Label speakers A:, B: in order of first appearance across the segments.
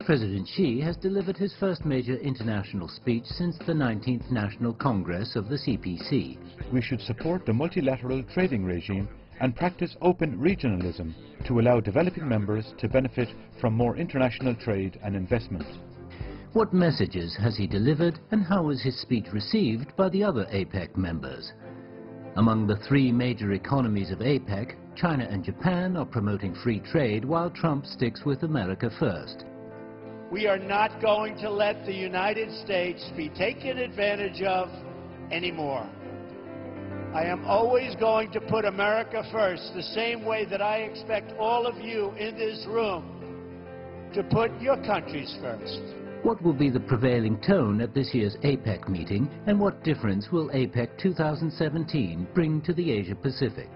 A: President Xi has delivered his first major international speech since the 19th National Congress of the CPC.
B: We should support the multilateral trading regime and practice open regionalism to allow developing members to benefit from more international trade and investment.
A: What messages has he delivered, and how was his speech received by the other APEC members? Among the three major economies of APEC, China and Japan are promoting free trade while Trump sticks with America first.
C: We are not going to let the United States be taken advantage of anymore. I am always going to put America first, the same way that I expect all of you in this room to put your countries first.
A: What will be the prevailing tone at this year's APEC meeting, and what difference will APEC 2017 bring to the Asia-Pacific?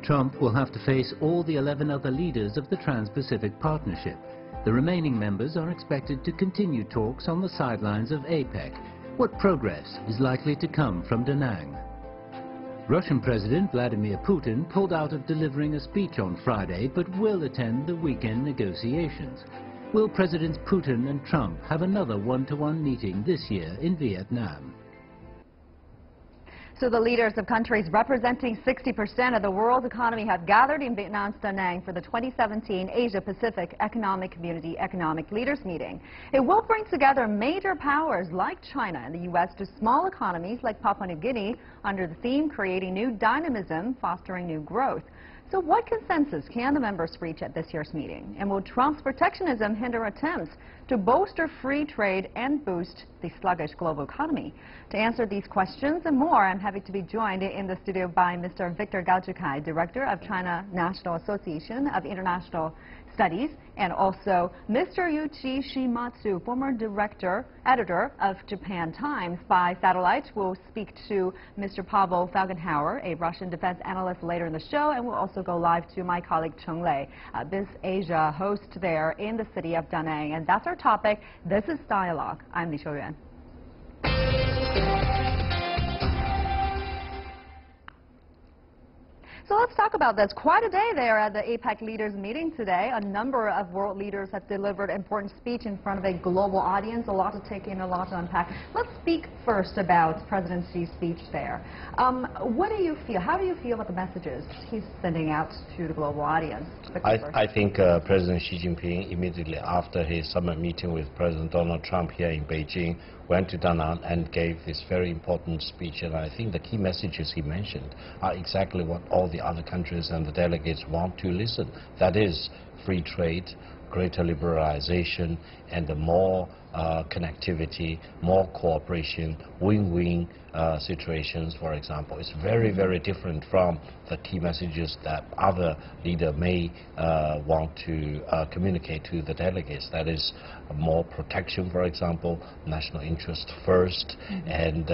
A: Trump will have to face all the 11 other leaders of the Trans-Pacific Partnership. The remaining members are expected to continue talks on the sidelines of APEC. What progress is likely to come from Da Nang? Russian President Vladimir Putin pulled out of delivering a speech on Friday, but will attend the weekend negotiations. Will Presidents Putin and Trump have another one-to-one meeting this year in Vietnam?
D: So the leaders of countries representing 60% of the world's economy have gathered in Vietnam's Da Nang for the 2017 Asia-Pacific Economic Community Economic Leaders Meeting. It will bring together major powers like China and the U.S. to small economies like Papua New Guinea under the theme Creating New Dynamism, Fostering New Growth. So what consensus can the members reach at this year's meeting? And will Trump's protectionism hinder attempts to bolster free trade and boost the sluggish global economy? To answer these questions and more, I'm happy to be joined in the studio by Mr. Victor Gaojukai, Director of China National Association of International Studies, and also Mr. Yuichi Shimatsu, former editor of Japan Times. By satellite, we'll speak to Mr. Pavel Falkenhauer, a Russian defense analyst, later in the show, and we'll also go live to my colleague Cheng Lei, Biz Asia host there in the city of Da Nang. And that's our topic. This is Dialogue. I'm Li Shouyuan. So let's talk about this. Quite a day there at the APEC leaders meeting today. A number of world leaders have delivered important speech in front of a global audience. A lot to take in, a lot to unpack. Let's speak first about President Xi's speech there. What do you feel? How do you feel about the messages he's sending out to the global audience?
E: I think President Xi Jinping, immediately after his summit meeting with President Donald Trump here in Beijing, went to Da Nang and gave this very important speech. And I think the key messages he mentioned are exactly what all the other countries and the delegates want to listen. That is free trade, greater liberalization, and more connectivity, more cooperation, win-win situations, for example. It's very, very different from the key messages that other leaders may want to communicate to the delegates. That is more protection, for example, national interest first, and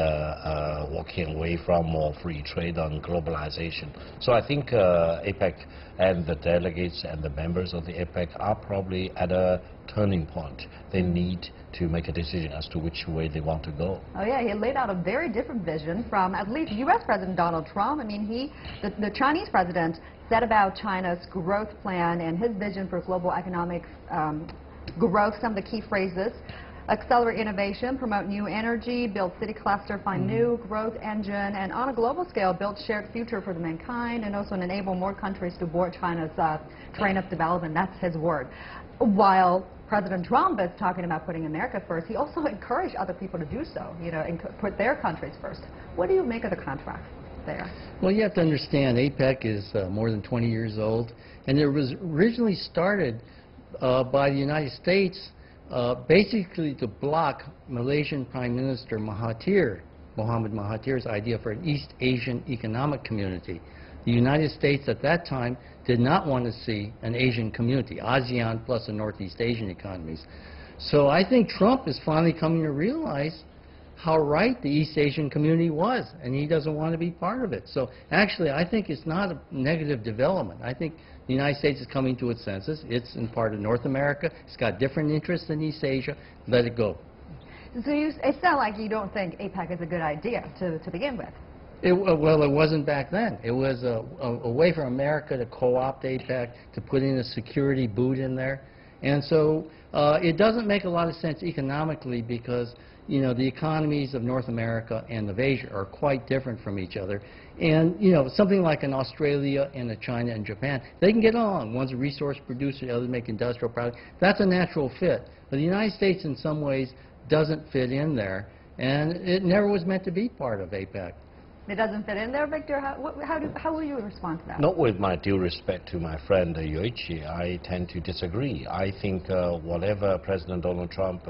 E: walking away from more free trade on globalization. So I think APEC and the delegates and the members of the APEC are probably at a turning point. They need to make a decision as to which way they want to go.
D: Oh yeah, he laid out a very different vision from at least U.S. President Donald Trump. I mean, the Chinese president said about China's growth plan and his vision for global economic growth, some of the key phrases: accelerate innovation, promote new energy, build city cluster, find new growth engine, and on a global scale, build shared future for the mankind, and also enable more countries to board China's train of development. That's his word. While President Trump is talking about putting America first, he also encouraged other people to do so, and put their countries first. What do you make of the contrast there?
F: Well, you have to understand, APEC is more than 20 years old, and it was originally started by the United States basically to block Malaysian Prime Minister Mohammed Mahathir's idea for an East Asian economic community. The United States at that time did not want to see an Asian community, ASEAN plus the Northeast Asian economies. So I think Trump is finally coming to realize how right the East Asian community was, and he doesn't want to be part of it. So actually, I think it's not a negative development. I think the United States is coming to its senses. It's in part of North America. It's got different interests in East Asia. Let it go.
D: So it sounds like you don't think APEC is a good idea to begin with.
F: Well, it wasn't back then. It was a way for America to co-opt APEC, to put in a security boot in there. And so it doesn't make a lot of sense economically because, you know, the economies of North America and of Asia are quite different from each other. And, you know, something like an Australia and a China and Japan, they can get along. One's a resource producer, the other make industrial products. That's a natural fit. But the United States in some ways doesn't fit in there, and it never was meant to be part of APEC.
D: It doesn't fit in there, Victor? How will you respond to that?
E: Not with my due respect to my friend Yoichi, I tend to disagree. I think whatever President Donald Trump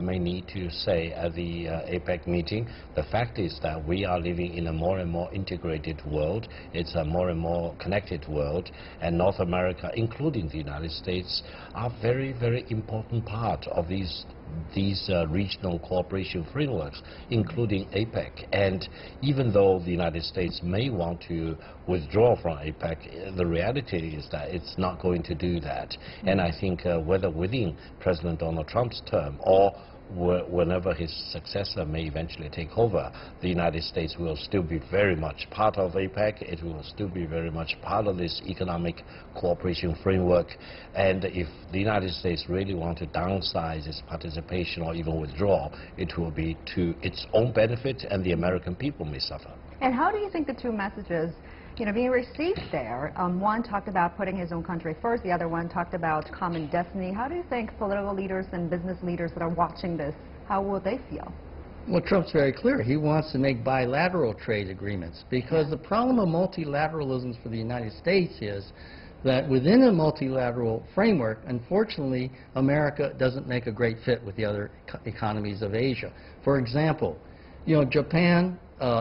E: may need to say at the APEC meeting, the fact is that we are living in a more and more integrated world. It's a more and more connected world, and North America, including the United States, are very, very important part of these regional cooperation frameworks, including APEC. And even though the United States may want to withdraw from APEC, the reality is that it's not going to do that. And I think whether within President Donald Trump's term or whenever his successor may eventually take over, the United States will still be very much part of APEC. It will still be very much part of this economic cooperation framework. And if the United States really want to downsize its participation or even withdraw, it will be to its own benefit, and the American people may suffer.
D: And how do you think the two messages, you know, being received there? One talked about putting his own country first, the other one talked about common destiny. How do you think political leaders and business leaders that are watching this, how will they feel?
F: Well, Trump's very clear. He wants to make bilateral trade agreements because the problem of multilateralism for the United States is that within a multilateral framework, unfortunately, America doesn't make a great fit with the other economies of Asia. For example, you know, Japan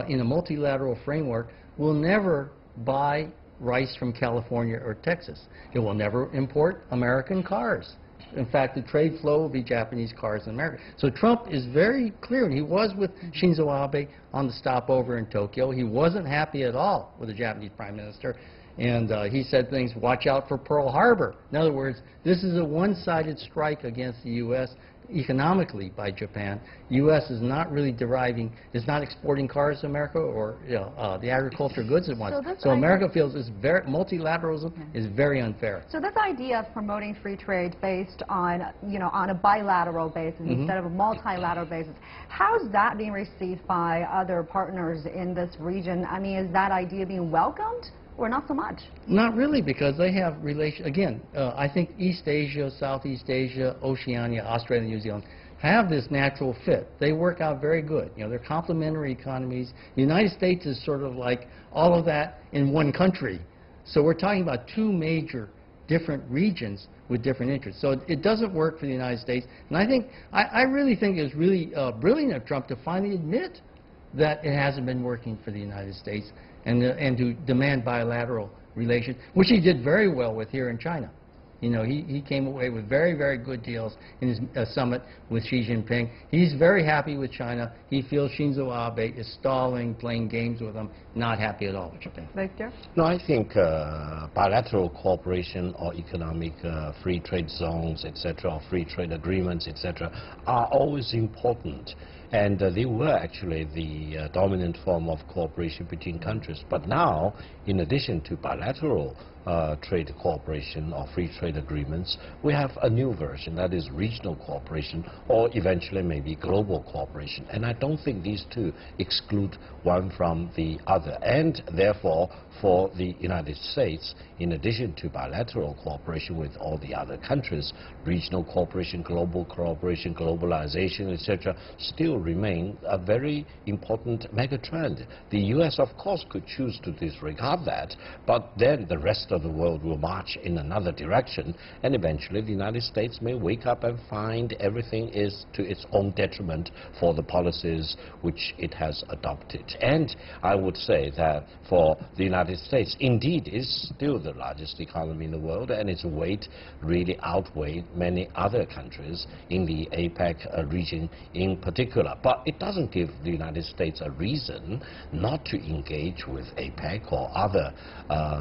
F: in a multilateral framework will never buy rice from California or Texas. It will never import American cars. In fact, the trade flow will be Japanese cars in America. So Trump is very clear, and he was with Shinzo Abe on the stopover in Tokyo. He wasn't happy at all with the Japanese Prime Minister, and he said things, watch out for Pearl Harbor. In other words, this is a one-sided strike against the U.S. economically by Japan. U.S. is not really deriving, is not exporting cars to America or the agriculture goods it wants. So America feels this multilateralism is very unfair.
D: So this idea of promoting free trade based on, you know, on a bilateral basis instead of a multilateral basis, how's that being received by other partners in this region? I mean, is that idea being welcomed? Or not so much? Not
F: really, because they have relations. Again, I think East Asia, Southeast Asia, Oceania, Australia, New Zealand have this natural fit. They work out very good. You know, they're complementary economies. The United States is sort of like all of that in one country. So we're talking about two major different regions with different interests. So it doesn't work for the United States. And I really think it was really brilliant of Trump to finally admit that it hasn't been working for the United States, and to demand bilateral relations, which he did very well with here in China. You know, he came away with very, very good deals in his summit with Xi Jinping. He's very happy with China. He feels Shinzo Abe is stalling, playing games with him, not happy at all with Japan.
D: Victor?
E: No, I think bilateral cooperation or economic free trade zones, etc., or free trade agreements, etc., are always important. And they were actually the dominant form of cooperation between countries. But now, in addition to bilateral trade cooperation or free trade agreements, we have a new version, that is regional cooperation, or eventually maybe global cooperation. And I don't think these two exclude one from the other. And therefore, for the United States, in addition to bilateral cooperation with all the other countries, regional cooperation, global cooperation, globalization, etc., still remain a very important megatrend. The U.S., of course, could choose to disregard that, but then the rest of the world will march in another direction, and eventually the United States may wake up and find everything is to its own detriment for the policies which it has adopted. And I would say that for the United States, indeed, is still the largest economy in the world, and its weight really outweighed many other countries in the APEC region in particular. But it doesn't give the United States a reason not to engage with APEC or other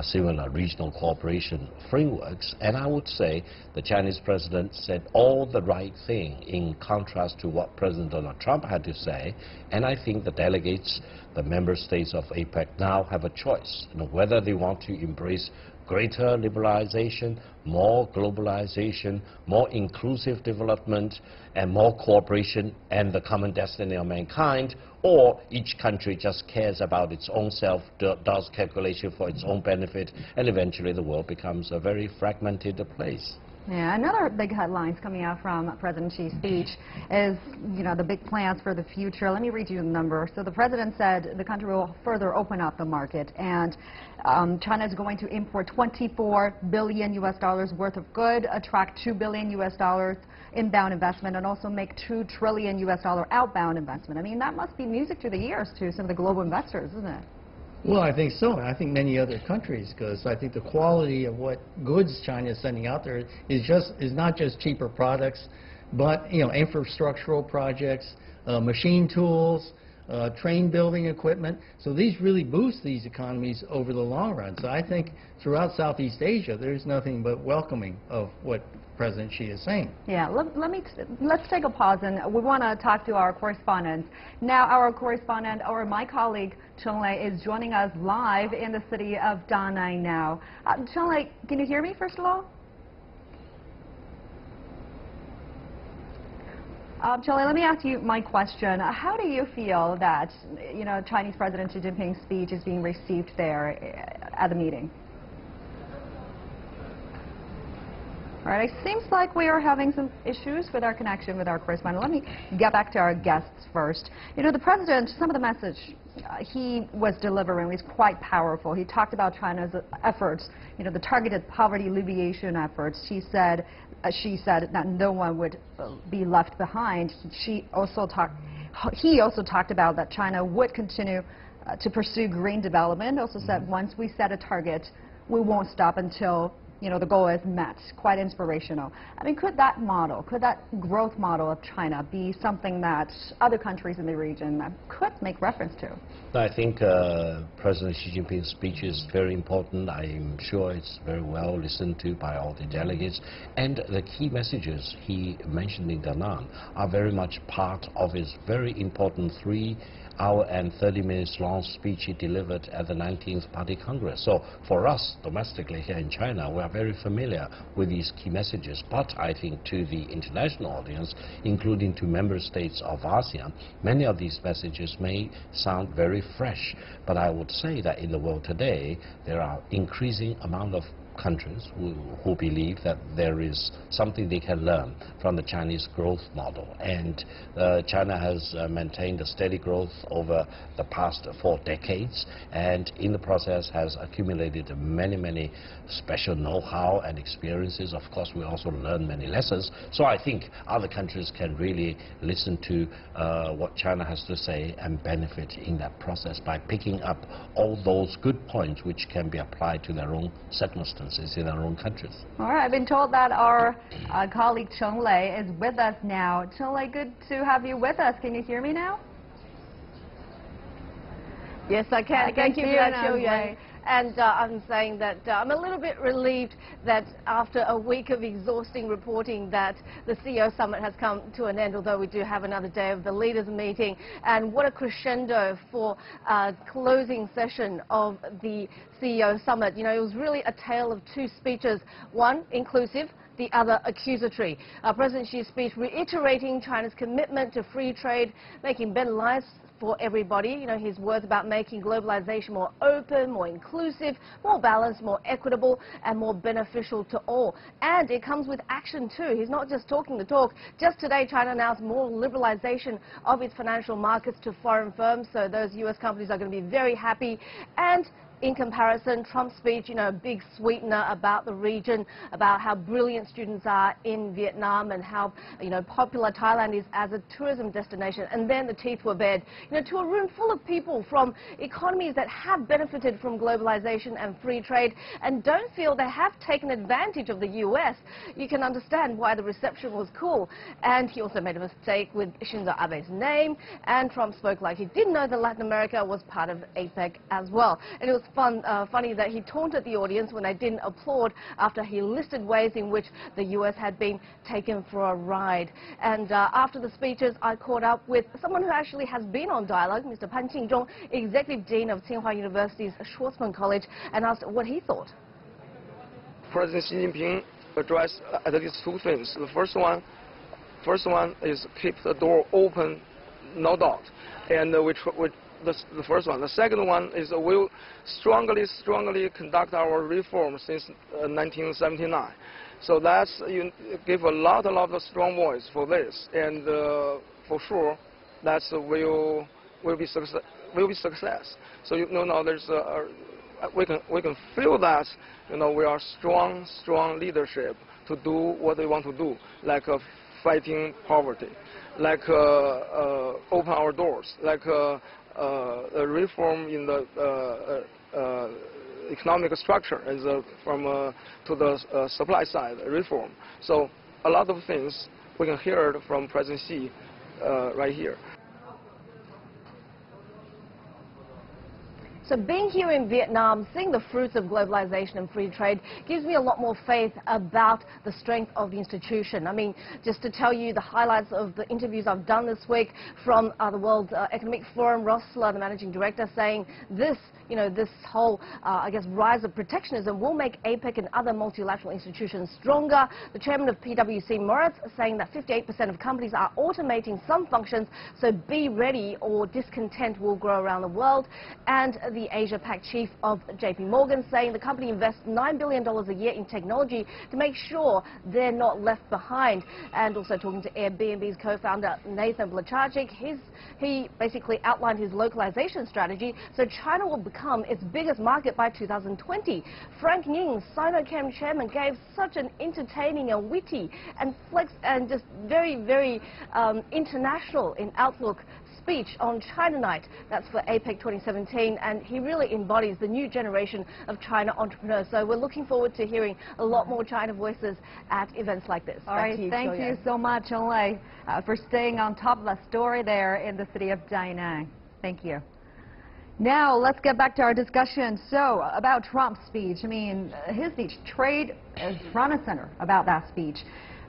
E: similar regional cooperation frameworks. And I would say the Chinese president said all the right thing in contrast to what President Donald Trump had to say. And I think the delegates, the member states of APEC now have a choice, you know, whether they want to embrace greater liberalization, more globalization, more inclusive development, and more cooperation and the common destiny of mankind, or each country just cares about its own self, does calculation for its own benefit, and eventually the world becomes a very fragmented place.
D: Yeah, another big headlines coming out from President Xi's speech is, the big plans for the future. Let me read you the number. So the president said the country will further open up the market, and China is going to import $24 billion worth of goods, attract $2 billion inbound investment, and also make $2 trillion outbound investment. I mean, that must be music to the ears to some of the global investors, isn't it?
F: Well, I think so, and I think many other countries, because I think the quality of what goods China is sending out there is not just cheaper products, but infrastructural projects, machine tools, train building equipment. So these really boost these economies over the long run. So I think throughout Southeast Asia, there's nothing but welcoming of what President Xi is saying.
D: Yeah, let's take a pause, and we want to talk to our correspondents. Now, our correspondent, or my colleague, Cheng Lei, is joining us live in the city of Da Nang now. Cheng Lei, can you hear me, first of all? Cheng Lei, let me ask you my question. How do you feel that, Chinese President Xi Jinping's speech is being received there at the meeting? All right, it seems like we are having some issues with our connection with our correspondent. Let me get back to our guests first. The president, some of the message he was delivering was quite powerful. He talked about China's efforts, the targeted poverty alleviation efforts. She said that no one would be left behind. He also talked about that China would continue to pursue green development. Also said once we set a target, we won't stop until the goal is met. Quite inspirational. I mean, could that growth model of China be something that other countries in the region could make reference to?
E: I think President Xi Jinping's speech is very important. I'm sure it's very well listened to by all the delegates. And the key messages he mentioned in Da Nang are very much part of his very important 3-hour and 30 minutes long speech he delivered at the 19th Party Congress. So for us domestically here in China, we are very familiar with these key messages. But I think to the international audience, including to member states of ASEAN, many of these messages may sound very fresh. But I would say that in the world today, there are increasing amount of countries who believe that there is something they can learn from the Chinese growth model. And China has maintained a steady growth over the past 4 decades, and in the process has accumulated many special know-how and experiences. Of course, we also learn many lessons. So I think other countries can really listen to what China has to say and benefit in that process by picking up all those good points which can be applied to their own circumstances in our own countries.
D: All right, I've been told that our colleague Cheng Lei is with us now. Cheng Lei, good to have you with us. Can you hear me now?
G: Yes, I can. Thank you for that, Xiu. And I'm saying that I'm a little bit relieved that after a week of exhausting reporting that the CEO summit has come to an end, although we do have another day of the leaders meeting. And what a crescendo for closing session of the CEO summit. It was really a tale of 2 speeches, one inclusive, the other accusatory. President Xi's speech reiterating China's commitment to free trade, making better lives for everybody. His words about making globalization more open, more inclusive, more balanced, more equitable, and more beneficial to all. And it comes with action too. He's not just talking the talk. Just today, China announced more liberalization of its financial markets to foreign firms, so those U.S. companies are going to be very happy. And in comparison, Trump's speech, a big sweetener about the region, about how brilliant students are in Vietnam and how, popular Thailand is as a tourism destination. And then the teeth were bared, to a room full of people from economies that have benefited from globalization and free trade and don't feel they have taken advantage of the U.S. You can understand why the reception was cool. And he also made a mistake with Shinzo Abe's name, and Trump spoke like he didn't know that Latin America was part of APEC as well. And it was funny that he taunted the audience when they didn't applaud after he listed ways in which the U.S. had been taken for a ride. And after the speeches, I caught up with someone who actually has been on dialogue, Mr. Pan Qingzhong, Executive Dean of Tsinghua University's Schwarzman College, and asked what he thought.
H: President Xi Jinping addressed at least two things. The first one is keep the door open, no doubt, and the first one. The second one is we'll strongly conduct our reforms since 1979. So that's give a lot of strong voice for this, and for sure, that's will be success. So now there's we can feel that we are strong leadership to do what we want to do, like fighting poverty, like open our doors, like a reform in the economic structure as to the supply side reform. So a lot of things we can hear from President Xi right here.
G: So being here in Vietnam, seeing the fruits of globalization and free trade gives me a lot more faith about the strength of the institution. I mean, just to tell you the highlights of the interviews I've done this week from the World Economic Forum, Rossler, the managing director, saying this, this whole, I guess, rise of protectionism will make APEC and other multilateral institutions stronger. The chairman of PwC, Moritz, saying that 58% of companies are automating some functions, so be ready or discontent will grow around the world. And the Asia-Pac chief of JP Morgan saying the company invests $9 billion a year in technology to make sure they're not left behind. And also talking to Airbnb's co-founder Nathan Blachacek, he basically outlined his localization strategy so China will become its biggest market by 2020. Frank Ning, Sinochem chairman, gave such an entertaining and witty and just very international in outlook speech on China Night. That's for APEC 2017, and he really embodies the new generation of China entrepreneurs. So we're looking forward to hearing a lot more China voices at events like this.
D: All right, thank you so much, Olay, for staying on top of the story there in the city of Da Nang. Thank you. Now, let's get back to our discussion. So, about Trump's speech. I mean, his speech, trade is front and center about that speech.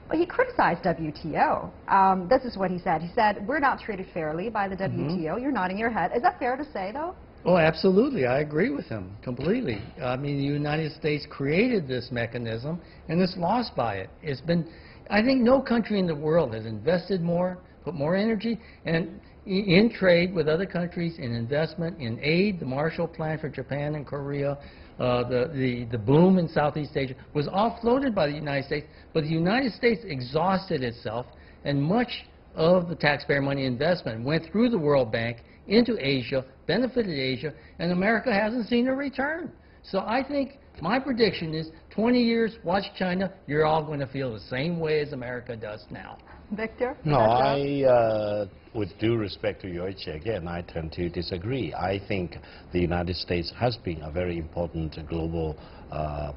D: But he criticized WTO. This is what he said. He said, we're not treated fairly by the WTO. You're nodding your head. Is that fair to say, though?
F: Oh, absolutely. I agree with him completely. I mean, the United States created this mechanism, and it's lost by it. It's been, I think no country in the world has invested more, put more energy and in trade with other countries, in investment, in aid. The Marshall Plan for Japan and Korea, the boom in Southeast Asia was all floated by the United States, but the United States exhausted itself, and much of the taxpayer money investment went through the World Bank into Asia, benefited Asia, and America hasn't seen a return. So I think my prediction is 20 years, watch China, you're all going to feel the same way as America does now.
D: Victor?
E: No, with due respect to Yoichi, again, I tend to disagree. I think the United States has been a very important global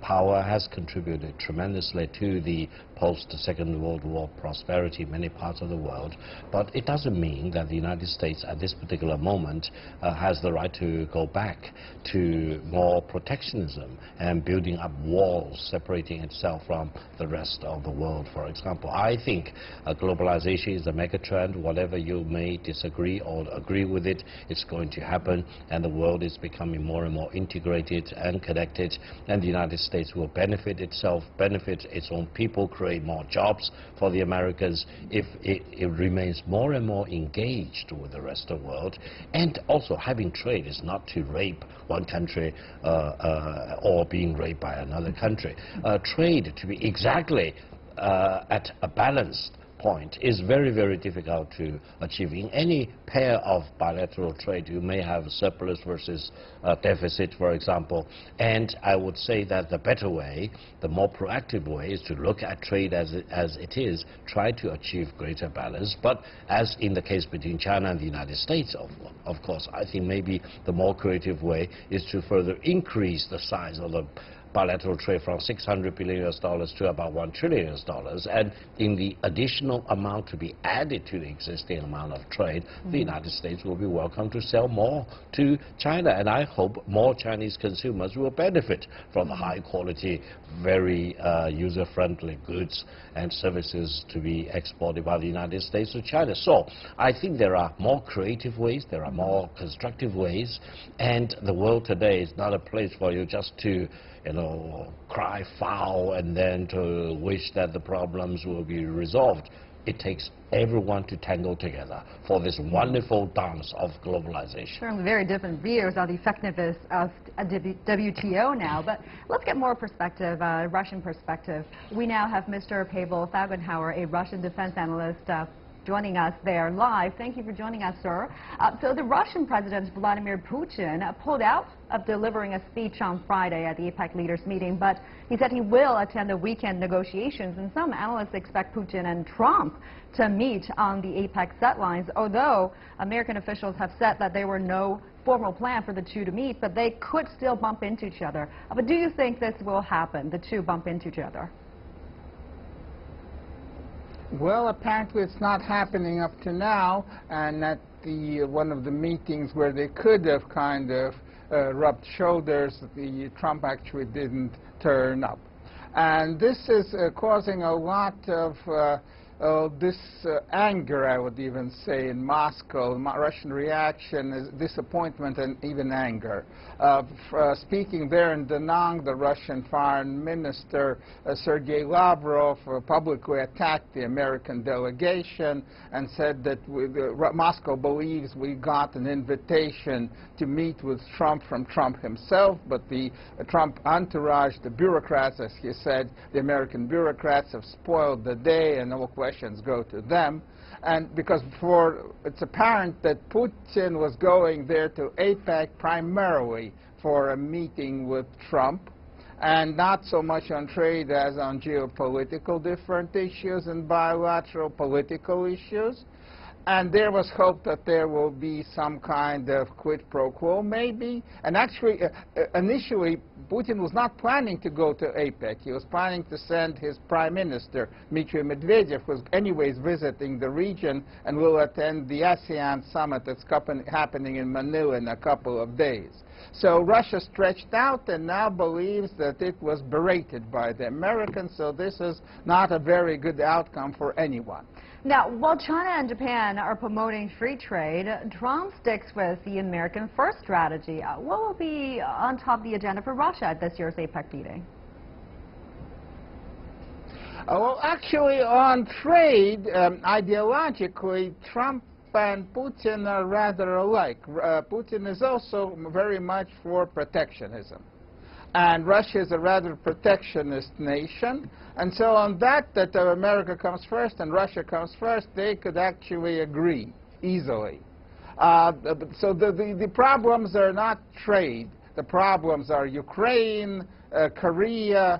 E: power, has contributed tremendously to the post-Second World War prosperity in many parts of the world. But it doesn't mean that the United States at this particular moment has the right to go back to more protectionism and building up walls separating itself from the rest of the world, for example. I think globalization is a megatrend. Whatever you may disagree or agree with it, it's going to happen, and the world is becoming more and more integrated and connected, and the United States will benefit itself, benefit its own people, create more jobs for the Americans if it remains more and more engaged with the rest of the world. And also, having trade is not to rape one country or being raped by another country. Trade to be exactly at a balanced point is very, very difficult to achieve. In any pair of bilateral trade, you may have surplus versus deficit, for example. And I would say that the better way, the more proactive way, is to look at trade as it is, try to achieve greater balance. But as in the case between China and the United States, of course, I think maybe the more creative way is to further increase the size of the bilateral trade from $600 billion to about $1 trillion, and in the additional amount to be added to the existing amount of trade, the United States will be welcome to sell more to China, and I hope more Chinese consumers will benefit from the high quality, very user-friendly goods and services to be exported by the United States to China. So I think there are more creative ways, there are more constructive ways, and the world today is not a place for you just to cry foul and then to wish that the problems will be resolved. It takes everyone to tangle together for this wonderful dance of globalization.
D: Certainly very different views on the effectiveness of WTO now, but let's get more perspective, Russian perspective. We now have Mr. Pavel Fagenhauer, a Russian defense analyst, joining us there live. Thank you for joining us, sir. So the Russian President Vladimir Putin pulled out of delivering a speech on Friday at the APEC leaders meeting, but he said he will attend the weekend negotiations, and some analysts expect Putin and Trump to meet on the APEC set lines, although American officials have said that there were no formal plan for the two to meet, but they could still bump into each other. But do you think this will happen, the two bump into each other?
I: Well, apparently it's not happening up to now, and at one of the meetings where they could have kind of rubbed shoulders, Trump actually didn't turn up. And this is causing a lot of anger, I would even say, in Moscow. Russian reaction is disappointment and even anger. Speaking there in Da Nang, the Russian foreign minister, Sergei Lavrov, publicly attacked the American delegation and said that Moscow believes we got an invitation to meet with Trump from Trump himself, but the Trump entourage, the bureaucrats, as he said, the American bureaucrats have spoiled the day and all questions go to them. And because it's apparent that Putin was going there to APEC primarily for a meeting with Trump, and not so much on trade as on geopolitical different issues and bilateral political issues. And there was hope that there will be some kind of quid pro quo, maybe. And actually, initially, Putin was not planning to go to APEC. He was planning to send his prime minister, Dmitry Medvedev, who's anyways visiting the region and will attend the ASEAN summit that's happening in Manila in a couple of days. So Russia stretched out and now believes that it was berated by the Americans, so this is not a very good outcome for anyone.
D: Now, while China and Japan are promoting free trade, Trump sticks with the American first strategy. What will be on top of the agenda for Russia at this year's APEC meeting?
I: Well, actually, on trade, ideologically, Trump and Putin are rather alike. Putin is also very much for protectionism. And Russia is a rather protectionist nation. And so on that America comes first and Russia comes first, they could actually agree easily. So the problems are not trade. The problems are Ukraine, Korea,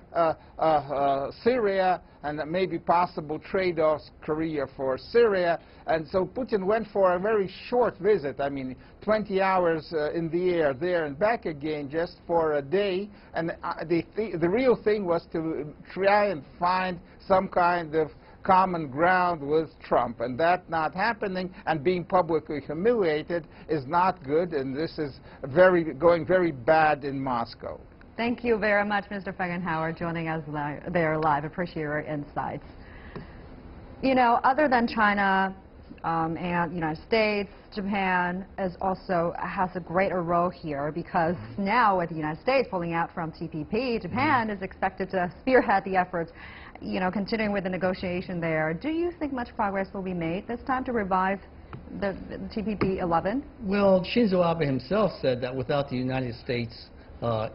I: Syria, and maybe possible trade-offs, Korea for Syria. And so Putin went for a very short visit, 20 hours in the air there and back again just for a day. And the real thing was to try and find some kind of common ground with Trump. And that not happening and being publicly humiliated is not good, and this is going very bad in Moscow.
D: Thank you very much, Mr. Fagenhauer, joining us there live. Appreciate your insights. You know, other than China and United States, Japan has a greater role here, because now with the United States pulling out from TPP, Japan is expected to spearhead the efforts, continuing with the negotiation there. Do you think much progress will be made this time to revive the TPP 11?
F: Well, Shinzo Abe himself said that without the United States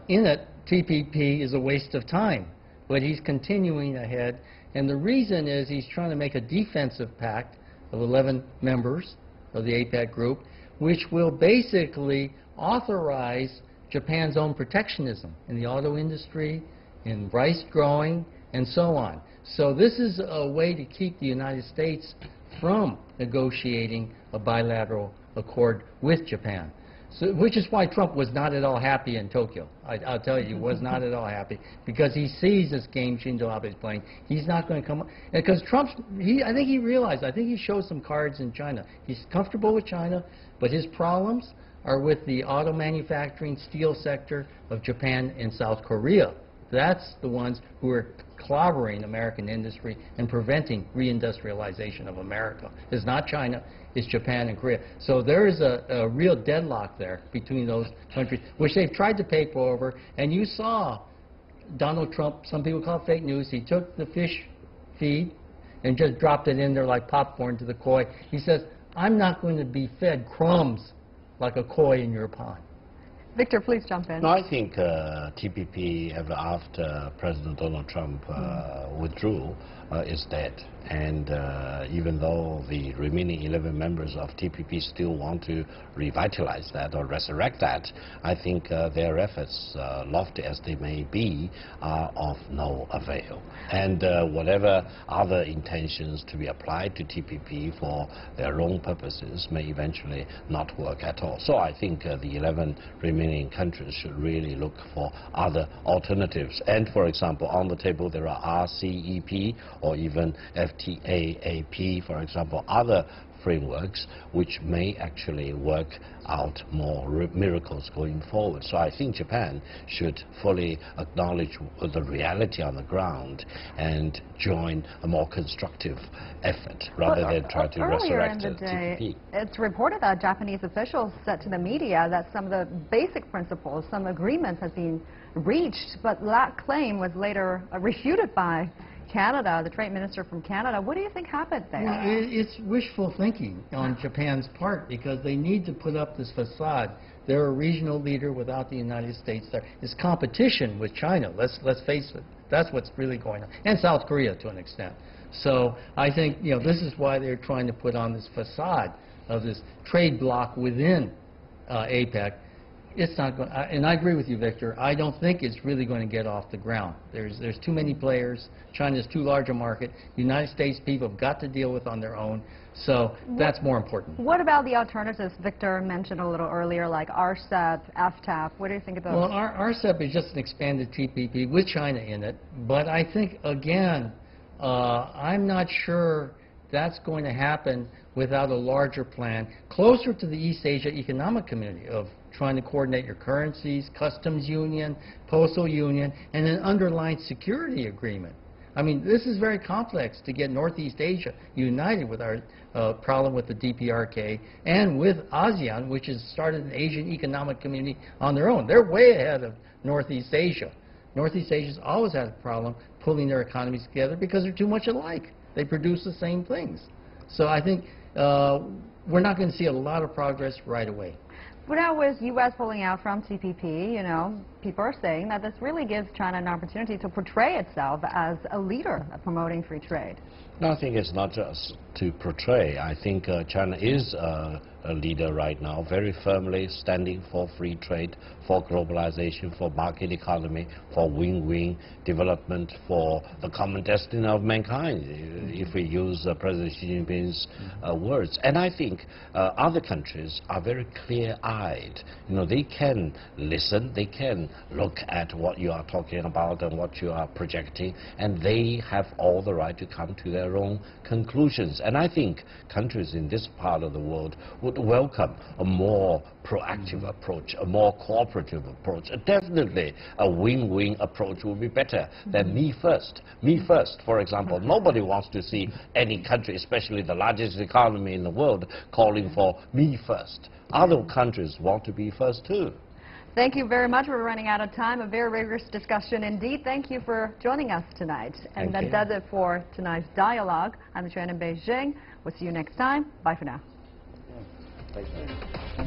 F: in it, TPP is a waste of time. But he's continuing ahead, and the reason is he's trying to make a defensive pact of 11 members of the APEC group, which will basically authorize Japan's own protectionism in the auto industry, in rice growing, and so on. So this is a way to keep the United States from negotiating a bilateral accord with Japan. So, which is why Trump was not at all happy in Tokyo. I'll tell you, he was not at all happy, because he sees this game Shinzo Abe is playing. He's not going to come up, because I think he realized, I think he showed some cards in China. He's comfortable with China, but his problems are with the auto manufacturing steel sector of Japan and South Korea. That's the ones who are clobbering American industry and preventing reindustrialization of America. It's not China, it's Japan and Korea. So there is a real deadlock there between those countries, which they've tried to paper over. And you saw Donald Trump, some people call it fake news, he took the fish feed and just dropped it in there like popcorn to the koi. He says, I'm not going to be fed crumbs like a koi in your pond.
D: Victor, please jump in.
E: No, I think TPP, ever after President Donald Trump withdrew, is dead. And even though the remaining 11 members of TPP still want to revitalize that or resurrect that, I think their efforts, lofty as they may be, are of no avail. And whatever other intentions to be applied to TPP for their own purposes may eventually not work at all. So I think the 11 remaining countries should really look for other alternatives. And for example, on the table there are RCEP or even FTAAP, for example, other frameworks which may actually work out more miracles going forward. So I think Japan should fully acknowledge the reality on the ground and join a more constructive effort rather than try to resurrect TPP.
D: It's reported that Japanese officials said to the media that some of the basic principles, some agreements have been reached, but that claim was later refuted by Canada, the trade minister from Canada. What do you think happened there?
F: Well, it's wishful thinking on Japan's part because they need to put up this facade. They're a regional leader without the United States there. It's competition with China, let's face it. That's what's really going on. And South Korea to an extent. So I think this is why they're trying to put on this facade of this trade bloc within APEC. It's not going, and I agree with you, Victor. I don't think it's really going to get off the ground. There's too many players. China's too large a market. United States people have got to deal with on their own. So that's more important.
D: What about the alternatives Victor mentioned a little earlier, like RCEP, FTAP? What do you think of those?
F: Well, RCEP is just an expanded TPP with China in it. But I think, again, I'm not sure that's going to happen without a larger plan closer to the East Asia Economic Community of trying to coordinate your currencies, customs union, postal union, and an underlying security agreement. I mean, this is very complex to get Northeast Asia united with our problem with the DPRK and with ASEAN, which has started an Asian Economic Community on their own. They're way ahead of Northeast Asia. Northeast Asia's always had a problem pulling their economies together because they're too much alike. They produce the same things. So I think we're not going to see a lot of progress right away.
D: But now with U.S. pulling out from TPP, people are saying that this really gives China an opportunity to portray itself as a leader of promoting free trade.
E: No, I think it's not just to portray. I think China is a leader right now, very firmly standing for free trade, for globalization, for market economy, for win-win development, for the common destiny of mankind, if we use President Xi Jinping's words. And I think other countries are very clear-eyed. They can listen, they can look at what you are talking about and what you are projecting, and they have all the right to come to their own conclusions. And I think countries in this part of the world would welcome a more proactive approach, a more cooperative approach. Definitely a win-win approach would be better than me first. Me first, for example. Nobody wants to see any country, especially the largest economy in the world, calling for me first. Other countries want to be first too.
D: Thank you very much. We're running out of time. A very rigorous discussion indeed. Thank you for joining us tonight. And that does it for tonight's dialogue. I'm Chen in Beijing. We'll see you next time. Bye for now.
E: Thank you.